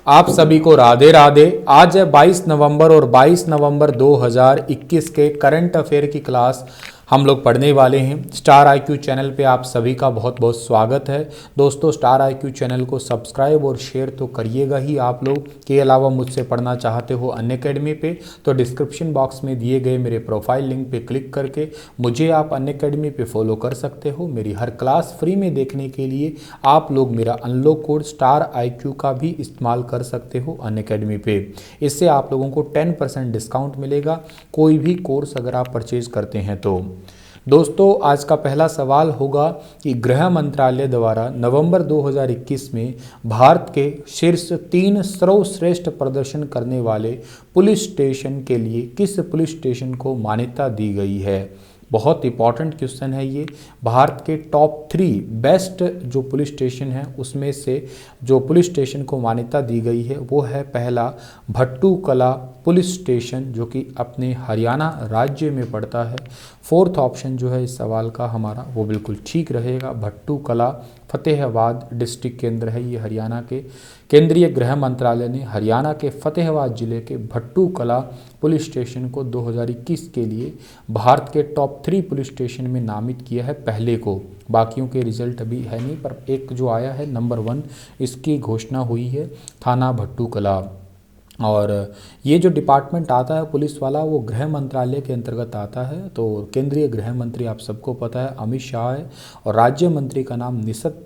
आप सभी को राधे राधे। आज है 22 नवंबर और 22 नवंबर 2021 के करंट अफेयर की क्लास हम लोग पढ़ने वाले हैं। स्टार आईक्यू चैनल पे आप सभी का बहुत बहुत स्वागत है। दोस्तों, स्टार आईक्यू चैनल को सब्सक्राइब और शेयर तो करिएगा ही आप लोग। के अलावा मुझसे पढ़ना चाहते हो अनअकैडमी पे तो डिस्क्रिप्शन बॉक्स में दिए गए मेरे प्रोफाइल लिंक पे क्लिक करके मुझे आप अनअकैडमी पे फॉलो कर सकते हो। मेरी हर क्लास फ्री में देखने के लिए आप लोग मेरा अनलॉक कोड स्टार आईक्यू का भी इस्तेमाल कर सकते हो अनअकैडमी पे। इससे आप लोगों को 10% डिस्काउंट मिलेगा कोई भी कोर्स अगर आप परचेज करते हैं तो। दोस्तों, आज का पहला सवाल होगा कि गृह मंत्रालय द्वारा नवंबर 2021 में भारत के शीर्ष 3 सर्वश्रेष्ठ प्रदर्शन करने वाले पुलिस स्टेशन के लिए किस पुलिस स्टेशन को मान्यता दी गई है। बहुत इंपॉर्टेंट क्वेश्चन है ये। भारत के टॉप 3 बेस्ट जो पुलिस स्टेशन है उसमें से जो पुलिस स्टेशन को मान्यता दी गई है वो है पहला भट्टू कला पुलिस स्टेशन, जो कि अपने हरियाणा राज्य में पड़ता है। फोर्थ ऑप्शन जो है इस सवाल का हमारा वो बिल्कुल ठीक रहेगा। भट्टू कला फतेहाबाद डिस्ट्रिक्ट के अंदर है ये हरियाणा के। केंद्रीय गृह मंत्रालय ने हरियाणा के फतेहाबाद जिले के भट्टू कला पुलिस स्टेशन को 2021 के लिए भारत के टॉप 3 पुलिस स्टेशन में नामित किया है पहले को। बाकियों के रिजल्ट अभी है नहीं, पर एक जो आया है नंबर 1 इसकी घोषणा हुई है थाना भट्टू कला। और ये जो डिपार्टमेंट आता है पुलिस वाला वो गृह मंत्रालय के अंतर्गत आता है। तो केंद्रीय गृह मंत्री आप सबको पता है अमित शाह है और राज्य मंत्री का नाम निशत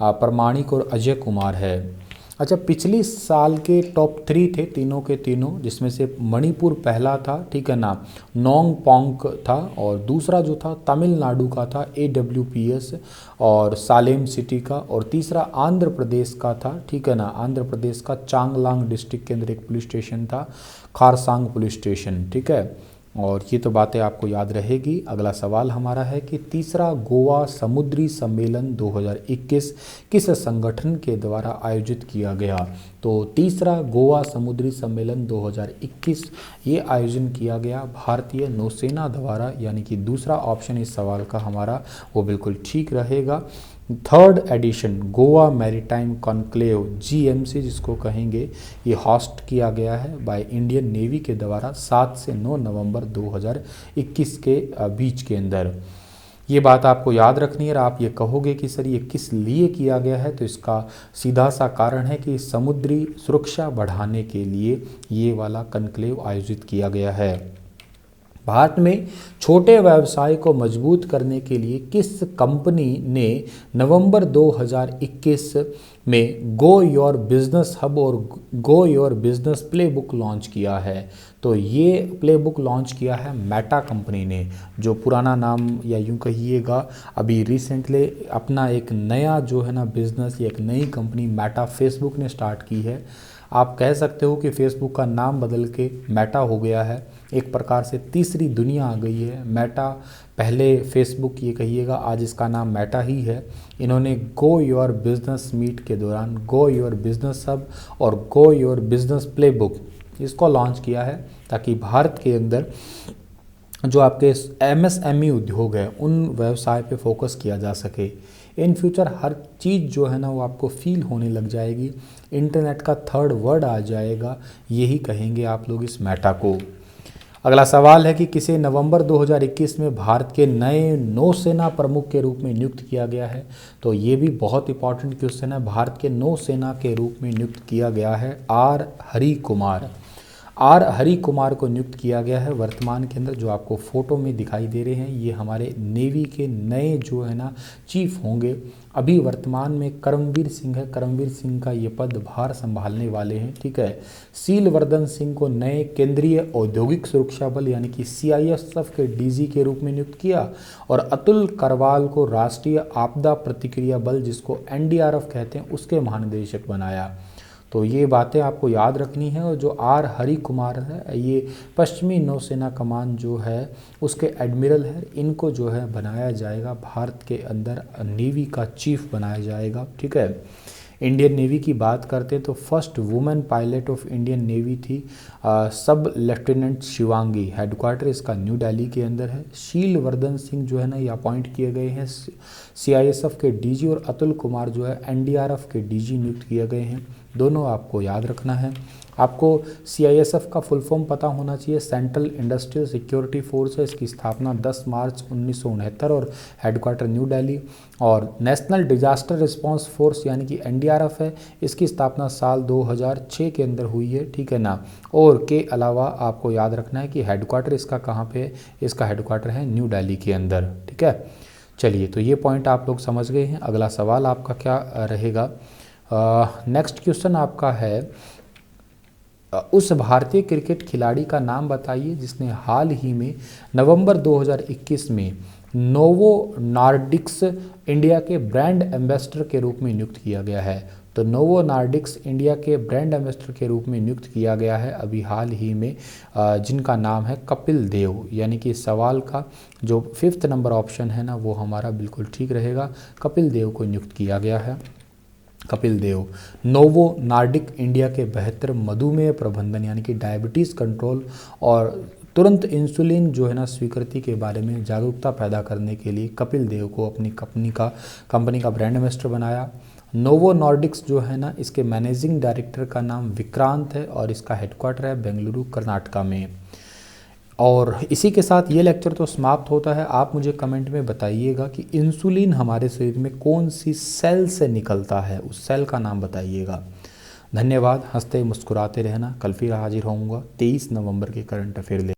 प्रमाणिक और अजय कुमार है। अच्छा, पिछली साल के टॉप 3 थे तीनों के तीनों, जिसमें से मणिपुर पहला था, ठीक है ना, नोंग पोंग था, और दूसरा जो था तमिलनाडु का था AWPS और सालेम सिटी का, और तीसरा आंध्र प्रदेश का था, ठीक है ना, आंध्र प्रदेश का चांगलांग डिस्ट्रिक्ट के अंदर एक पुलिस स्टेशन था, खारसांग पुलिस स्टेशन, ठीक है। और ये तो बातें आपको याद रहेगी। अगला सवाल हमारा है कि तीसरा गोवा समुद्री सम्मेलन 2021 किस संगठन के द्वारा आयोजित किया गया। तो तीसरा गोवा समुद्री सम्मेलन 2021 ये आयोजन किया गया भारतीय नौसेना द्वारा, यानी कि दूसरा ऑप्शन इस सवाल का हमारा वो बिल्कुल ठीक रहेगा। Third edition Goa maritime conclave GMC जिसको कहेंगे, ये होस्ट किया गया है बाय इंडियन नेवी के द्वारा 7 से 9 नवंबर 2021 के बीच के अंदर। ये बात आपको याद रखनी है। और आप ये कहोगे कि सर ये किस लिए किया गया है, तो इसका सीधा सा कारण है कि समुद्री सुरक्षा बढ़ाने के लिए ये वाला कॉन्क्लेव आयोजित किया गया है। भारत में छोटे व्यवसाय को मजबूत करने के लिए किस कंपनी ने नवंबर 2021 में गो योर बिजनेस हब और go your business playbook launch किया है। तो ये प्लेबुक लॉन्च किया है मेटा कंपनी ने, जो पुराना नाम या यूं कहिएगा अभी रिसेंटली अपना एक नया जो है ना बिजनेस या एक नई कंपनी मेटा फेसबुक ने स्टार्ट की है। आप कह सकते हो कि फेसबुक का नाम बदल के मेटा हो गया है। एक प्रकार से तीसरी दुनिया आ गई है। मेटा पहले फेसबुक ये कहिएगा, आज इसका नाम मेटा ही है। इन्होंने गो योर बिजनेस मीट के दौरान गो योर बिजनेस हब और गो योर बिजनेस प्लेबुक इसको लॉन्च किया है, ताकि भारत के अंदर जो आपके MSME उद्योग है उन व्यवसाय पे फोकस किया जा सके। इन फ्यूचर हर चीज़ जो है ना वो आपको फील होने लग जाएगी, इंटरनेट का थर्ड वर्ड आ जाएगा, यही कहेंगे आप लोग इस मेटा को। अगला सवाल है कि किसे नवंबर 2021 में भारत के नए नौसेना प्रमुख के रूप में नियुक्त किया गया है। तो ये भी बहुत इंपॉर्टेंट क्वेश्चन है। भारत के नौसेना के रूप में नियुक्त किया गया है R हरी कुमार को नियुक्त किया गया है वर्तमान के अंदर। जो आपको फोटो में दिखाई दे रहे हैं ये हमारे नेवी के नए जो है ना चीफ होंगे। अभी वर्तमान में करमवीर सिंह है, करमवीर सिंह का ये पद भार संभालने वाले हैं, ठीक है। सीलवर्धन सिंह को नए केंद्रीय औद्योगिक सुरक्षा बल यानी कि CISF के DG के रूप में नियुक्त किया, और अतुल करवाल को राष्ट्रीय आपदा प्रतिक्रिया बल जिसको NDRF कहते हैं उसके महानिदेशक बनाया। तो ये बातें आपको याद रखनी है। और जो R हरी कुमार है ये पश्चिमी नौसेना कमान जो है उसके एडमिरल है। इनको जो है बनाया जाएगा भारत के अंदर नेवी का चीफ बनाया जाएगा, ठीक है। इंडियन नेवी की बात करते हैं तो first women pilot of Indian navy थी सब लेफ्टिनेंट शिवांगी। हेडक्वार्टर इसका न्यू दिल्ली के अंदर है। शीलवर्धन सिंह जो है ना ये अपॉइंट किए गए हैं CISF के DG, और अतुल कुमार जो है NDRF के DG नियुक्त किए गए हैं। दोनों आपको याद रखना है। आपको CISF का फुल फॉर्म पता होना चाहिए, सेंट्रल इंडस्ट्रियल सिक्योरिटी फोर्स है। इसकी स्थापना 10 मार्च 1969 और हेडक्वार्टर न्यू दिल्ली। और नेशनल डिजास्टर रिस्पांस फोर्स यानी कि NDRF है, इसकी स्थापना साल 2006 के अंदर हुई है, ठीक है ना। और के अलावा आपको याद रखना है कि हेडक्वार्टर इसका कहाँ पे है, इसका हेडक्वार्टर है न्यू दिल्ली के अंदर, ठीक है। चलिए, तो ये पॉइंट आप लोग समझ गए हैं। अगला सवाल आपका क्या रहेगा? नेक्स्ट क्वेश्चन आपका है, उस भारतीय क्रिकेट खिलाड़ी का नाम बताइए जिसने हाल ही में नवंबर 2021 में नोवो नॉर्डिक्स इंडिया के ब्रांड एम्बेसडर के रूप में नियुक्त किया गया है। तो नोवो नॉर्डिक्स इंडिया के ब्रांड एम्बेसडर के रूप में नियुक्त किया गया है अभी हाल ही में, जिनका नाम है कपिल देव। यानी कि सवाल का जो 5th नंबर ऑप्शन है ना, वो हमारा बिल्कुल ठीक रहेगा। कपिल देव को नियुक्त किया गया है। Kapil Dev novo Nordic India के बेहतर मधुमेह प्रबंधन यानी कि डायबिटीज़ कंट्रोल और तुरंत इंसुलिन जो है ना स्वीकृति के बारे में जागरूकता पैदा करने के लिए कपिल देव को अपनी कंपनी का ब्रांड एम्बेसडर बनाया। नोवो नॉर्डिक्स जो है ना, इसके मैनेजिंग डायरेक्टर का नाम विक्रांत है और इसका हेडक्वार्टर है बेंगलुरु कर्नाटका में। और इसी के साथ ये लेक्चर तो समाप्त होता है। आप मुझे कमेंट में बताइएगा कि इंसुलिन हमारे शरीर में कौन सी सेल से निकलता है, उस सेल का नाम बताइएगा। धन्यवाद। हंसते मुस्कुराते रहना। कल फिर हाजिर होऊंगा 23 नवंबर के करंट अफेयर ले।